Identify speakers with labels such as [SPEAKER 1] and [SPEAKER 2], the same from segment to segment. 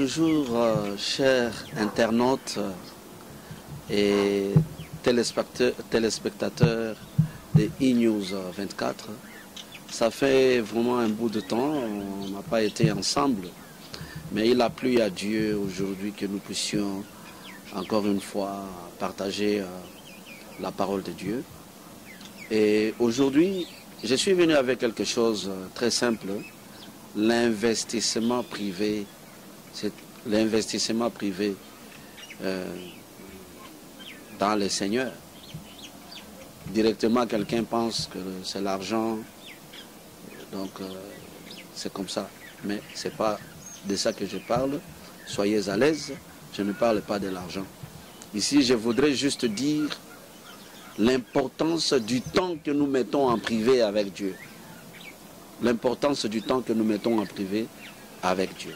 [SPEAKER 1] Bonjour, chers internautes et téléspectateurs de eNews 24. Ça fait vraiment un bout de temps, on n'a pas été ensemble, mais il a plu à Dieu aujourd'hui que nous puissions encore une fois partager la parole de Dieu. Et aujourd'hui, je suis venu avec quelque chose de très simple, l'investissement privé. C'est l'investissement privé dans le Seigneur. Directement, quelqu'un pense que c'est l'argent, donc c'est comme ça. Mais ce n'est pas de ça que je parle. Soyez à l'aise, je ne parle pas de l'argent. Ici, je voudrais juste dire l'importance du temps que nous mettons en privé avec Dieu. L'importance du temps que nous mettons en privé avec Dieu.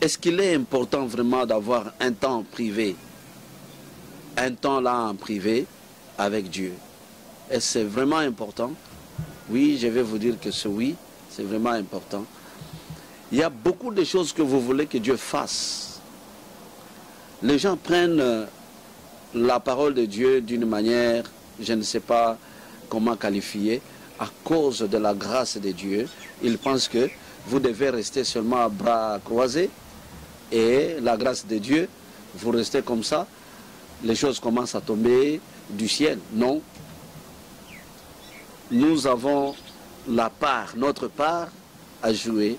[SPEAKER 1] Est-ce qu'il est important vraiment d'avoir un temps privé, un temps là en privé avec Dieu? Est-ce que c'est vraiment important? Oui, je vais vous dire que oui, c'est vraiment important. Il y a beaucoup de choses que vous voulez que Dieu fasse. Les gens prennent la parole de Dieu d'une manière, je ne sais pas comment qualifier, à cause de la grâce de Dieu. Ils pensent que vous devez rester seulement à bras croisés et la grâce de Dieu, vous restez comme ça, les choses commencent à tomber du ciel. Non. Nous avons la part, notre part à jouer.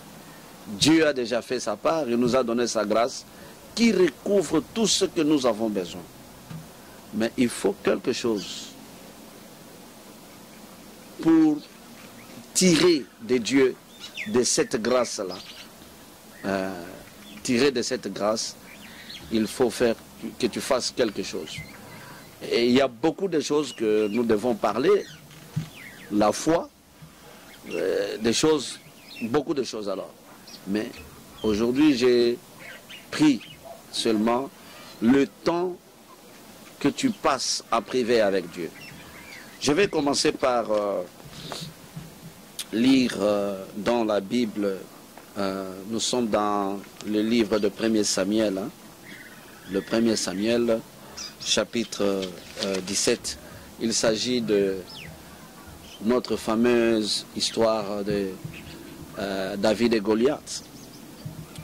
[SPEAKER 1] Dieu a déjà fait sa part, il nous a donné sa grâce qui recouvre tout ce que nous avons besoin. Mais il faut quelque chose pour tirer de Dieu de cette grâce-là. Tirer de cette grâce, il faut faire que tu fasses quelque chose. Et il y a beaucoup de choses que nous devons parler. La foi, des choses, beaucoup de choses alors. Mais aujourd'hui, j'ai pris seulement le temps que tu passes en privé avec Dieu. Je vais commencer par lire dans la Bible. Nous sommes dans le livre de 1er Samuel, le 1er Samuel, chapitre 17. Il s'agit de notre fameuse histoire de David et Goliath.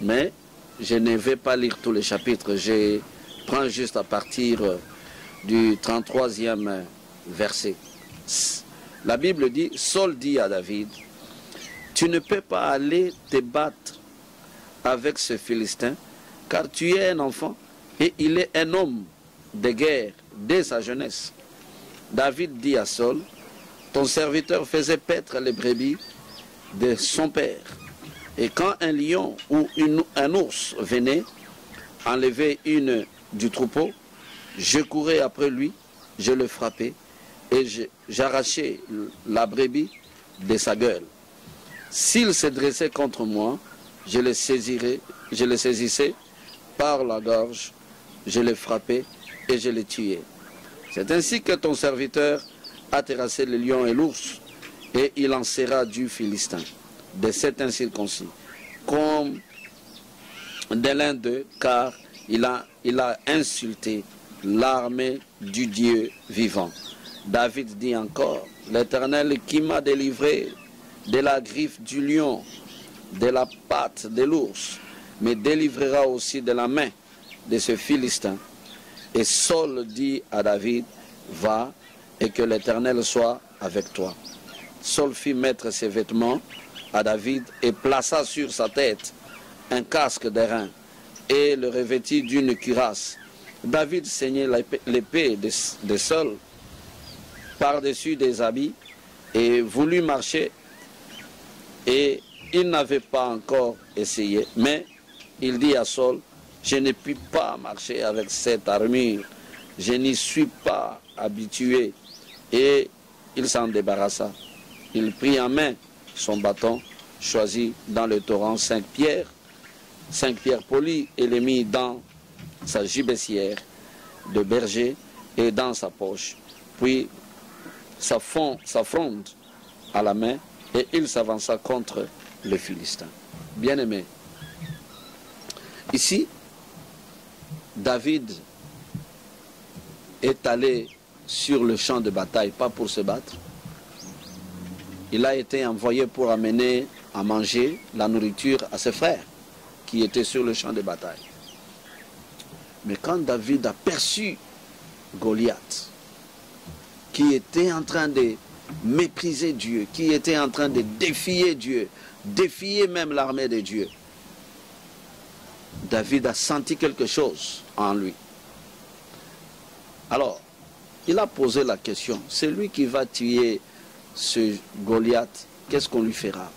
[SPEAKER 1] Mais je ne vais pas lire tous les chapitres, je prends juste à partir du 33e verset. La Bible dit, Saul dit à David, tu ne peux pas aller te battre avec ce Philistin, car tu es un enfant et il est un homme de guerre dès sa jeunesse. David dit à Saul, ton serviteur faisait paître les brebis de son père. Et quand un lion ou un ours venait enlever une du troupeau, je courais après lui, je le frappais et j'arrachais la brebis de sa gueule. S'il se dressait contre moi, je le saisissais par la gorge, je le frappais et je le tuais. C'est ainsi que ton serviteur a terrassé le lion et l'ours, et il en sera du Philistin, de cet incirconcis, comme de l'un d'eux, car il a insulté l'armée du Dieu vivant. David dit encore, l'Éternel qui m'a délivré de la griffe du lion, de la patte de l'ours, me délivrera aussi de la main de ce Philistin. Et Saul dit à David, va et que l'Éternel soit avec toi. Saul fit mettre ses vêtements à David et plaça sur sa tête un casque d'airain et le revêtit d'une cuirasse. David ceignait l'épée de Saul par-dessus des habits et voulut marcher. Et il n'avait pas encore essayé. Mais il dit à Saul, je ne puis pas marcher avec cette armure. Je n'y suis pas habitué. Et il s'en débarrassa. Il prit en main son bâton, choisi dans le torrent 5 pierres polies, et les mit dans sa gibecière de berger et dans sa poche. Puis sa fronde à la main, et il s'avança contre le Philistin. Bien-aimés, Ici, David est allé sur le champ de bataille, pas pour se battre. Il a été envoyé pour amener à manger la nourriture à ses frères qui étaient sur le champ de bataille. Mais quand David a perçu Goliath, qui était en train de mépriser Dieu, qui était en train de défier Dieu, défier même l'armée de Dieu, David a senti quelque chose en lui. Alors, il a posé la question, c'est lui qui va tuer ce Goliath, qu'est-ce qu'on lui fera?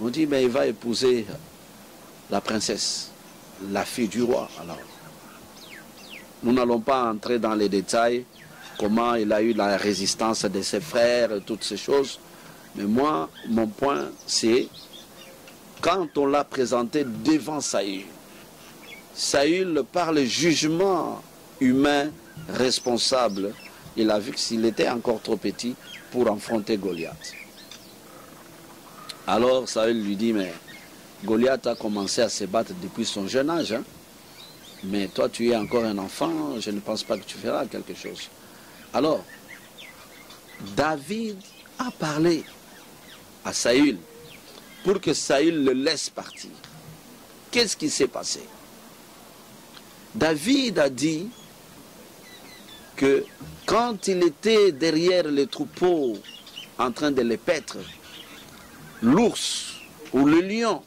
[SPEAKER 1] On dit, mais il va épouser la princesse, la fille du roi. Alors, nous n'allons pas entrer dans les détails, comment il a eu la résistance de ses frères, toutes ces choses. Mais moi, mon point, c'est quand on l'a présenté devant Saül, Saül, par le jugement humain responsable, il a vu qu'il était encore trop petit pour affronter Goliath. Alors Saül lui dit, mais Goliath a commencé à se battre depuis son jeune âge, hein? Mais toi tu es encore un enfant, je ne pense pas que tu feras quelque chose. Alors, David a parlé à Saül pour que Saül le laisse partir. Qu'est-ce qui s'est passé? David a dit que quand il était derrière les troupeaux en train de les paître, l'ours ou le lion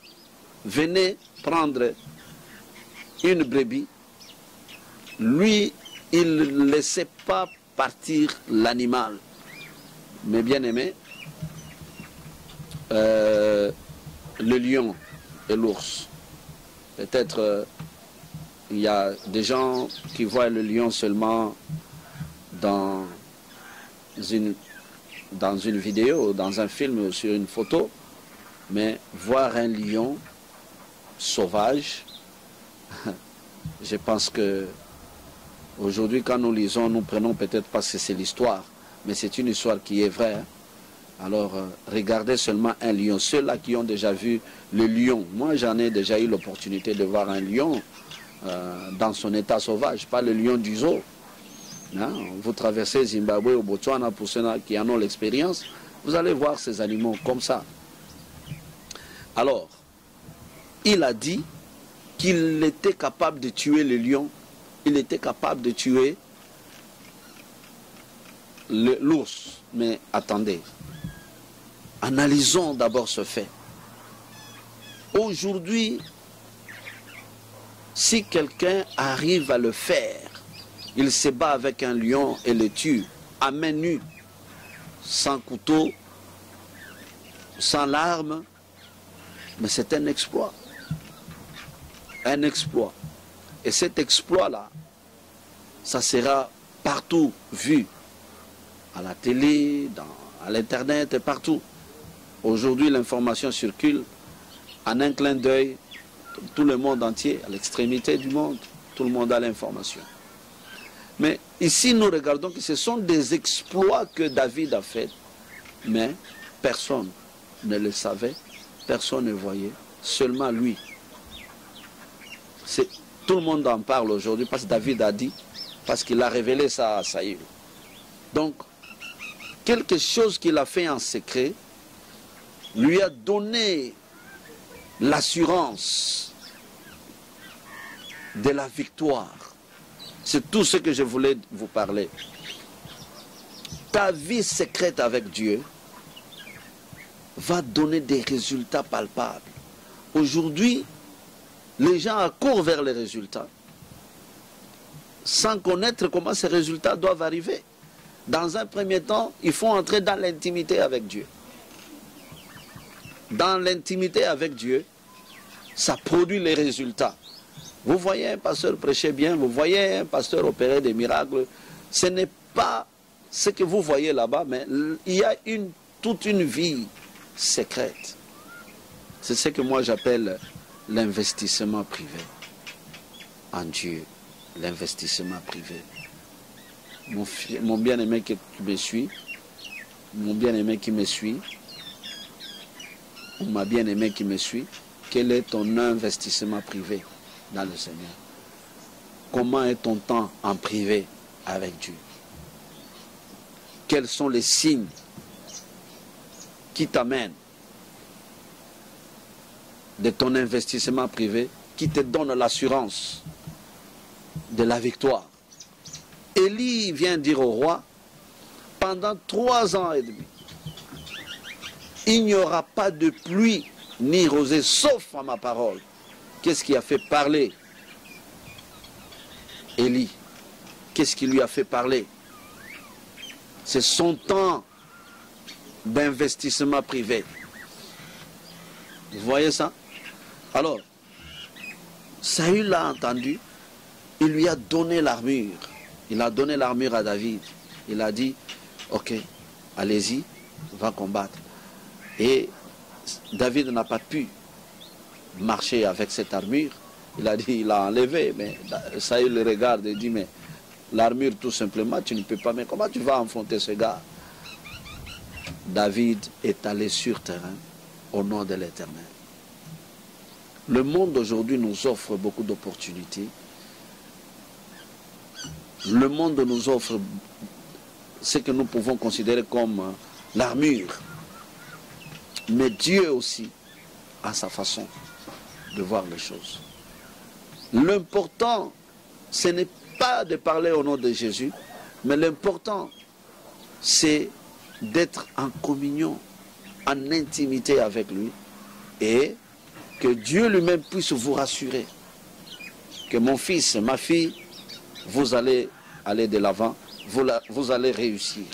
[SPEAKER 1] venait prendre une brebis, lui, il ne laissait pas partir l'animal. Mais bien aimé, le lion et l'ours, peut-être il y a des gens qui voient le lion seulement dans une vidéo, dans un film ou sur une photo, mais voir un lion sauvage, je pense que aujourd'hui quand nous lisons, nous prenons peut-être parce que c'est l'histoire, mais c'est une histoire qui est vraie. Hein? Alors regardez seulement un lion, ceux-là qui ont déjà vu le lion, moi j'en ai déjà eu l'opportunité de voir un lion dans son état sauvage, pas le lion du zoo. Hein? Vous traversez Zimbabwe ou Botswana, pour ceux qui en ont l'expérience, vous allez voir ces animaux comme ça. Alors, il a dit qu'il était capable de tuer le lion, il était capable de tuer l'ours. Mais attendez, analysons d'abord ce fait. Aujourd'hui, si quelqu'un arrive à le faire, il se bat avec un lion et le tue à main nue, sans couteau, sans larmes, mais c'est un exploit. Un exploit. Et cet exploit-là, ça sera partout vu, à la télé, à l'internet et partout. Aujourd'hui, l'information circule en un clin d'œil, tout le monde entier, à l'extrémité du monde, tout le monde a l'information. Mais ici, nous regardons que ce sont des exploits que David a faits, mais personne ne le savait, personne ne voyait, seulement lui. Tout le monde en parle aujourd'hui parce que David a dit, parce qu'il a révélé ça à Saül. Donc, quelque chose qu'il a fait en secret lui a donné l'assurance de la victoire. C'est tout ce que je voulais vous parler. Ta vie secrète avec Dieu va donner des résultats palpables. Aujourd'hui, les gens accourent vers les résultats sans connaître comment ces résultats doivent arriver. Dans un premier temps, il faut entrer dans l'intimité avec Dieu. Dans l'intimité avec Dieu, ça produit les résultats. Vous voyez un pasteur prêcher bien, vous voyez un pasteur opérer des miracles. Ce n'est pas ce que vous voyez là-bas, mais il y a toute une vie secrète. C'est ce que moi j'appelle l'investissement privé en Dieu. L'investissement privé. Mon bien-aimé qui me suit, mon bien-aimé qui me suit, ou ma bien-aimée qui me suit, quel est ton investissement privé dans le Seigneur. Comment est ton temps en privé avec Dieu? Quels sont les signes qui t'amènent de ton investissement privé, qui te donnent l'assurance de la victoire? Élie vient dire au roi, pendant 3 ans et demi, il n'y aura pas de pluie ni rosée, sauf à ma parole. Qu'est-ce qui a fait parler Élie? Qu'est-ce qui lui a fait parler? C'est son temps d'investissement privé. Vous voyez ça? Alors, Saül l'a entendu, il lui a donné l'armure. Il a donné l'armure à David. Il a dit, ok, allez-y, va combattre. Et David n'a pas pu marcher avec cette armure. Il a dit, il l'a enlevé, mais Saül le regarde et dit, mais l'armure tout simplement, tu ne peux pas, mais comment tu vas affronter ce gars? David est allé sur terrain au nom de l'Éternel. Le monde aujourd'hui nous offre beaucoup d'opportunités. Le monde nous offre ce que nous pouvons considérer comme l'armure. Mais Dieu aussi a sa façon de voir les choses. L'important, ce n'est pas de parler au nom de Jésus, mais l'important, c'est d'être en communion, en intimité avec lui, et que Dieu lui-même puisse vous rassurer que mon fils, ma fille, vous allez aller de l'avant, vous allez réussir.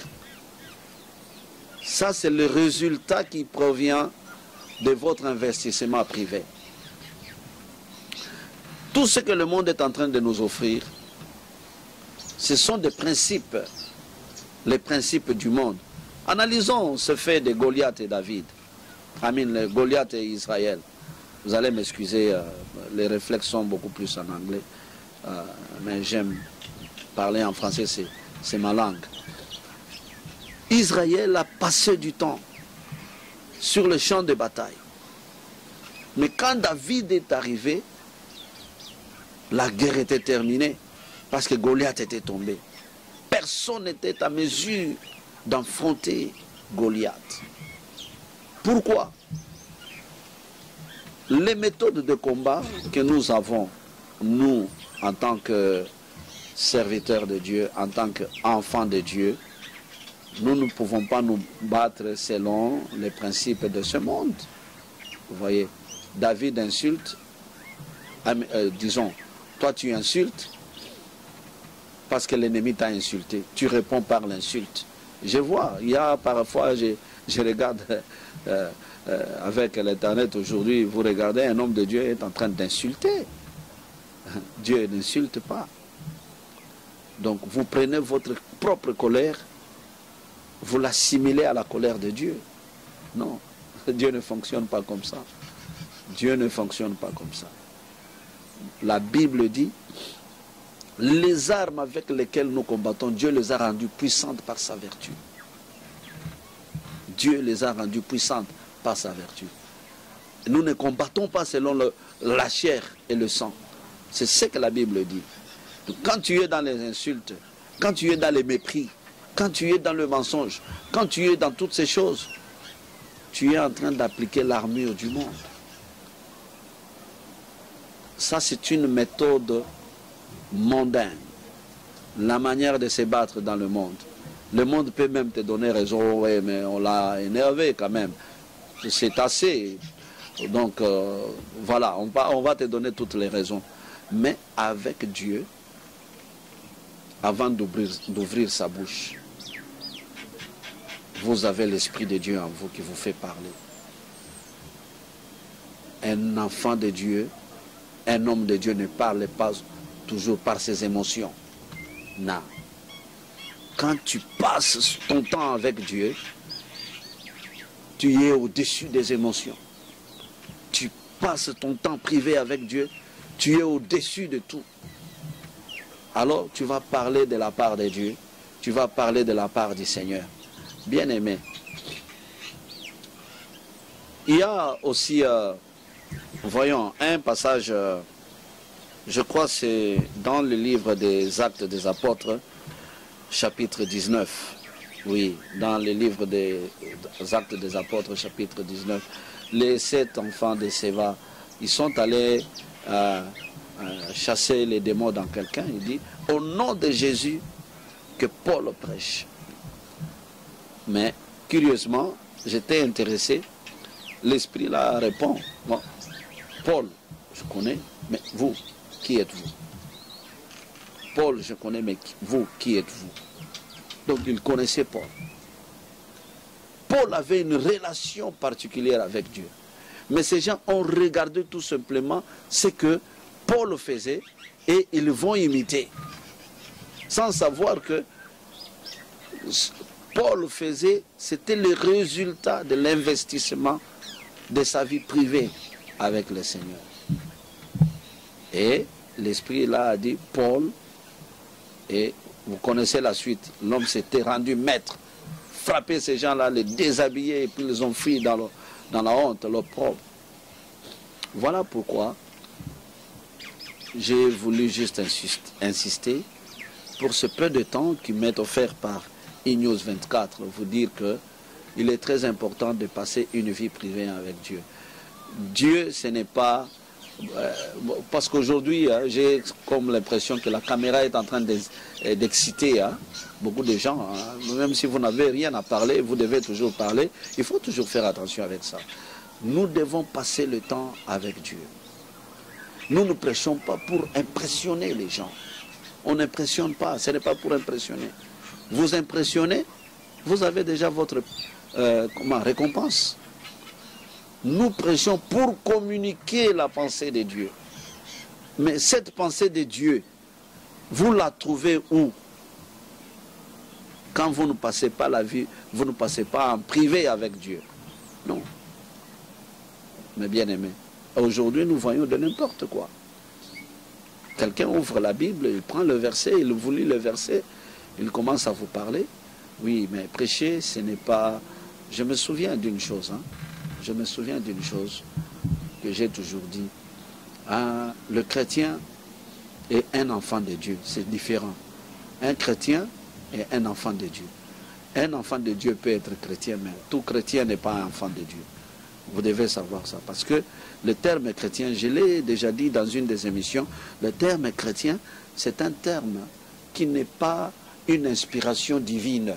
[SPEAKER 1] Ça, c'est le résultat qui provient de votre investissement privé. Tout ce que le monde est en train de nous offrir, ce sont des principes, les principes du monde. Analysons ce fait de Goliath et David. Goliath et Israël. Vous allez m'excuser, les réflexes sont beaucoup plus en anglais. Mais j'aime parler en français, c'est ma langue. Israël a passé du temps sur le champ de bataille. Mais quand David est arrivé, la guerre était terminée parce que Goliath était tombé. Personne n'était à mesure d'affronter Goliath. Pourquoi? Les méthodes de combat que nous avons, nous, en tant que serviteurs de Dieu, en tant qu'enfants de Dieu, nous ne pouvons pas nous battre selon les principes de ce monde. Vous voyez, David insulte, disons, toi tu insultes parce que l'ennemi t'a insulté. Tu réponds par l'insulte. Je vois, il y a parfois, je regarde avec l'Internet aujourd'hui, vous regardez, un homme de Dieu est en train d'insulter. Dieu n'insulte pas. Donc vous prenez votre propre colère, vous l'assimilez à la colère de Dieu. Non, Dieu ne fonctionne pas comme ça. Dieu ne fonctionne pas comme ça. La Bible dit, les armes avec lesquelles nous combattons, Dieu les a rendues puissantes par sa vertu. Dieu les a rendues puissantes par sa vertu. Nous ne combattons pas selon la chair et le sang. C'est ce que la Bible dit. Donc, quand tu es dans les insultes, quand tu es dans les mépris, quand tu es dans le mensonge, quand tu es dans toutes ces choses, tu es en train d'appliquer l'armure du monde. Ça, c'est une méthode mondaine. La manière de se battre dans le monde. Le monde peut même te donner raison, ouais, mais on l'a énervé quand même. C'est assez. Donc, voilà, on va te donner toutes les raisons. Mais avec Dieu, avant d'ouvrir sa bouche, vous avez l'Esprit de Dieu en vous qui vous fait parler. Un enfant de Dieu, un homme de Dieu ne parle pas toujours par ses émotions. Non. Quand tu passes ton temps avec Dieu, tu es au-dessus des émotions. Tu passes ton temps privé avec Dieu, tu es au-dessus de tout. Alors tu vas parler de la part de Dieu, tu vas parler de la part du Seigneur. Bien-aimé, il y a aussi, voyons, un passage Je crois que c'est dans le livre des Actes des Apôtres, chapitre 19. Oui, dans le livre des Actes des Apôtres, chapitre 19. Les 7 enfants de Séva, ils sont allés chasser les démons dans quelqu'un. Il dit, au nom de Jésus, que Paul prêche. Mais, curieusement, j'étais intéressé. L'esprit là répond, bon, Paul, je connais, mais vous, qui êtes-vous? Paul, je connais, mais vous, qui êtes-vous? Donc, il connaissait Paul. Paul avait une relation particulière avec Dieu. Mais ces gens ont regardé tout simplement ce que Paul faisait et ils vont imiter. Sans savoir que Paul faisait, c'était le résultat de l'investissement de sa vie privée avec le Seigneur. Et l'Esprit là a dit, Paul, et vous connaissez la suite, l'homme s'était rendu maître, frappé ces gens-là, les déshabiller, et puis ils ont fui dans la honte, l'opprobre. Voilà pourquoi j'ai voulu juste insister pour ce peu de temps qui m'est offert par iNews 24, vous dire que il est très important de passer une vie privée avec Dieu. Dieu, ce n'est pas... parce qu'aujourd'hui, j'ai comme l'impression que la caméra est en train d'exciter beaucoup de gens. Même si vous n'avez rien à parler, vous devez toujours parler. Il faut toujours faire attention avec ça. Nous devons passer le temps avec Dieu. Nous ne prêchons pas pour impressionner les gens. On n'impressionne pas, ce n'est pas pour impressionner. Vous impressionnez, vous avez déjà votre récompense. Nous prêchons pour communiquer la pensée de Dieu. Mais cette pensée de Dieu, vous la trouvez où? Quand vous ne passez pas la vie, vous ne passez pas en privé avec Dieu. Non. Mais bien aimé, aujourd'hui nous voyons de n'importe quoi. Quelqu'un ouvre la Bible, il prend le verset, il vous lit le verset, il commence à vous parler. Oui, mais prêcher, ce n'est pas... Je me souviens d'une chose, Je me souviens d'une chose que j'ai toujours dit. Le chrétien est un enfant de Dieu, c'est différent. Un chrétien est un enfant de Dieu. Un enfant de Dieu peut être chrétien, mais tout chrétien n'est pas un enfant de Dieu. Vous devez savoir ça, parce que le terme chrétien, je l'ai déjà dit dans une des émissions, le terme chrétien, c'est un terme qui n'est pas une inspiration divine.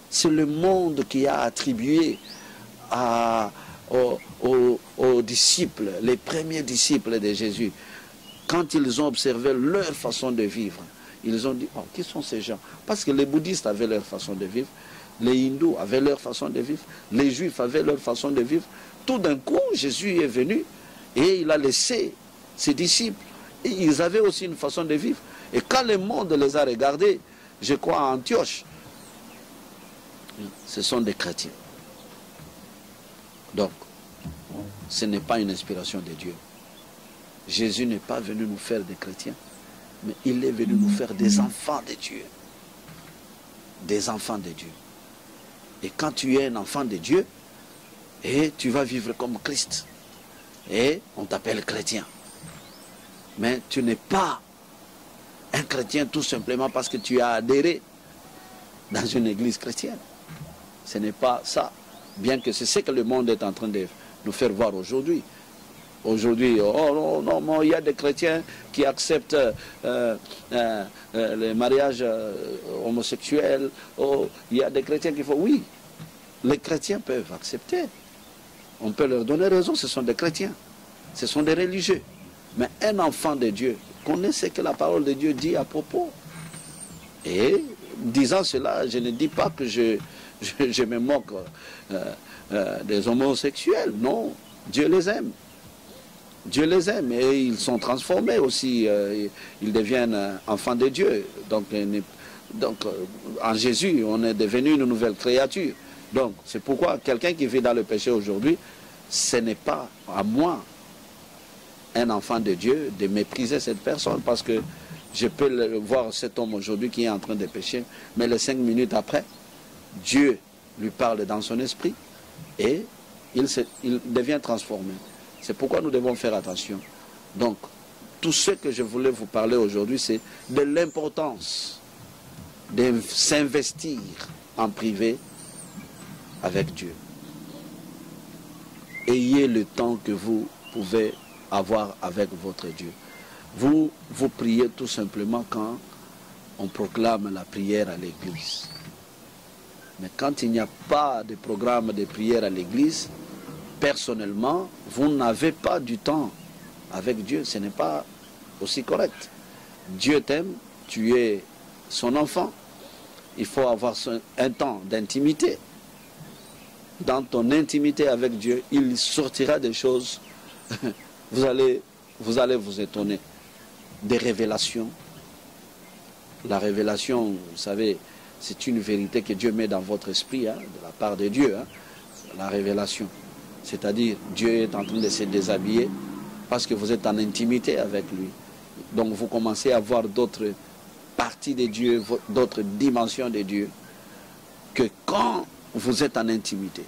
[SPEAKER 1] C'est le monde qui a attribué aux disciples, les premiers disciples de Jésus, quand ils ont observé leur façon de vivre, ils ont dit, oh, qui sont ces gens? Parce que les bouddhistes avaient leur façon de vivre, les hindous avaient leur façon de vivre, les juifs avaient leur façon de vivre. Tout d'un coup, Jésus est venu et il a laissé ses disciples. Et ils avaient aussi une façon de vivre. Et quand le monde les a regardés, je crois à Antioche, ce sont des chrétiens. Donc, ce n'est pas une inspiration de Dieu. Jésus n'est pas venu nous faire des chrétiens, mais il est venu nous faire des enfants de Dieu. Des enfants de Dieu. Et quand tu es un enfant de Dieu, et tu vas vivre comme Christ, et on t'appelle chrétien. Mais tu n'es pas un chrétien tout simplement parce que tu as adhéré dans une église chrétienne. Ce n'est pas ça. Bien que c'est ce que le monde est en train de nous faire voir aujourd'hui. Aujourd'hui, oh non, il y a des chrétiens qui acceptent les mariages homosexuels. Oh, il y a des chrétiens qui font... Oui, les chrétiens peuvent accepter. On peut leur donner raison, ce sont des chrétiens. Ce sont des religieux. Mais un enfant de Dieu connaît ce que la parole de Dieu dit à propos. Et disant cela, je ne dis pas que je me moque des homosexuels. Non, Dieu les aime. Dieu les aime et ils sont transformés aussi. Ils deviennent enfants de Dieu. Donc en Jésus, on est devenu une nouvelle créature. Donc, c'est pourquoi quelqu'un qui vit dans le péché aujourd'hui, ce n'est pas à moi, un enfant de Dieu, de mépriser cette personne, parce que je peux voir cet homme aujourd'hui qui est en train de pécher, mais les 5 minutes après, Dieu lui parle dans son esprit et il devient transformé. C'est pourquoi nous devons faire attention. Donc, tout ce que je voulais vous parler aujourd'hui, c'est de l'importance de s'investir en privé avec Dieu. Ayez le temps que vous pouvez avoir avec votre Dieu. Vous priez tout simplement quand on proclame la prière à l'église. Mais quand il n'y a pas de programme de prière à l'église, personnellement, vous n'avez pas du temps avec Dieu. Ce n'est pas aussi correct. Dieu t'aime, tu es son enfant. Il faut avoir un temps d'intimité. Dans ton intimité avec Dieu, il sortira des choses. Vous allez vous étonner. Des révélations. La révélation, vous savez, c'est une vérité que Dieu met dans votre esprit, hein, de la part de Dieu. Hein, la révélation. C'est-à-dire, Dieu est en train de se déshabiller parce que vous êtes en intimité avec lui. Donc vous commencez à voir d'autres parties de Dieu, d'autres dimensions de Dieu, que quand vous êtes en intimité.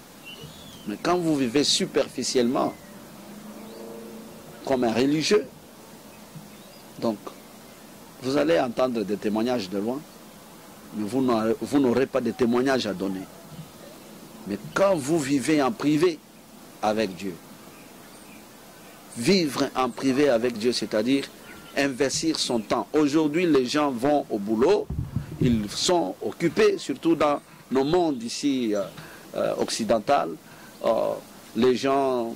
[SPEAKER 1] Mais quand vous vivez superficiellement, comme un religieux, donc vous allez entendre des témoignages de loin, mais vous n'aurez pas de témoignages à donner. Mais quand vous vivez en privé avec Dieu, vivre en privé avec Dieu, c'est-à-dire investir son temps. Aujourd'hui, les gens vont au boulot, ils sont occupés, surtout dans nos mondes ici occidental. Les gens,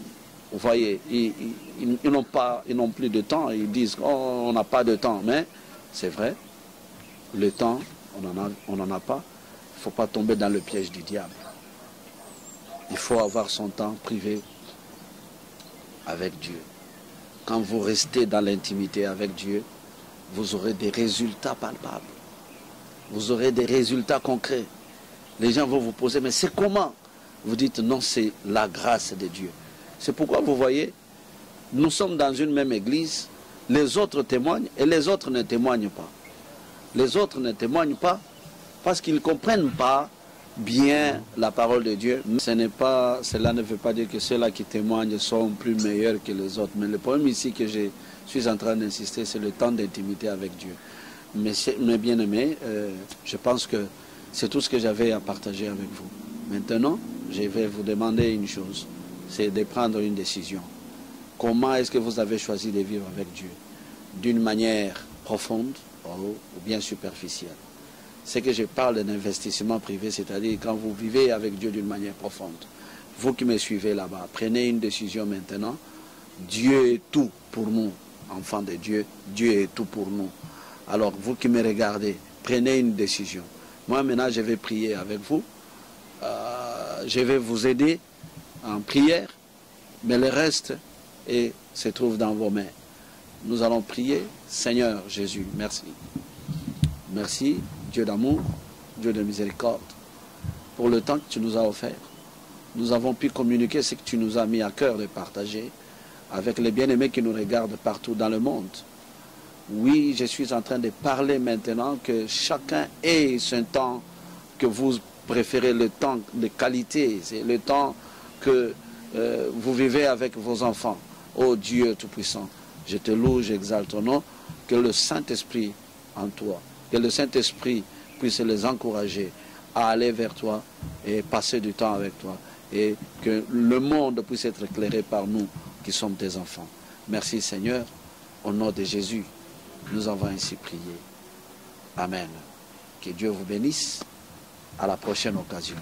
[SPEAKER 1] vous voyez, ils n'ont plus de temps. Ils disent, oh, on n'a pas de temps. Mais c'est vrai, le temps, on n'en a pas. Il ne faut pas tomber dans le piège du diable. Il faut avoir son temps privé avec Dieu. Quand vous restez dans l'intimité avec Dieu, vous aurez des résultats palpables. Vous aurez des résultats concrets. Les gens vont vous poser, mais c'est comment? Vous dites, non, c'est la grâce de Dieu. C'est pourquoi vous voyez, nous sommes dans une même église, les autres témoignent et les autres ne témoignent pas. Les autres ne témoignent pas parce qu'ils ne comprennent pas bien la parole de Dieu. Cela ne veut pas dire que ceux-là qui témoignent sont plus meilleurs que les autres. Mais le problème ici que je suis en train d'insister, c'est le temps d'intimité avec Dieu. Mais mes bien-aimés, je pense que c'est tout ce que j'avais à partager avec vous. Maintenant, je vais vous demander une chose, c'est de prendre une décision. Comment est-ce que vous avez choisi de vivre avec Dieu? D'une manière profonde ou bien superficielle? C'est que je parle d'un investissement privé, c'est-à-dire quand vous vivez avec Dieu d'une manière profonde. Vous qui me suivez là-bas, prenez une décision maintenant. Dieu est tout pour nous, enfants de Dieu. Dieu est tout pour nous. Alors, vous qui me regardez, prenez une décision. Moi, maintenant, je vais prier avec vous. Je vais vous aider en prière, mais le reste se trouve dans vos mains. Nous allons prier. Seigneur Jésus, merci. Merci, Dieu d'amour, Dieu de miséricorde, pour le temps que tu nous as offert. Nous avons pu communiquer ce que tu nous as mis à cœur de partager avec les bien-aimés qui nous regardent partout dans le monde. Oui, je suis en train de parler maintenant que chacun ait son temps, que vous préférez le temps de qualité, c'est le temps que vous vivez avec vos enfants. Oh Dieu Tout-Puissant, je te loue, j'exalte ton nom, que le Saint-Esprit en toi, que le Saint-Esprit puisse les encourager à aller vers toi et passer du temps avec toi. Et que le monde puisse être éclairé par nous qui sommes tes enfants. Merci Seigneur, au nom de Jésus, nous avons ainsi prié. Amen. Que Dieu vous bénisse. À la prochaine occasion.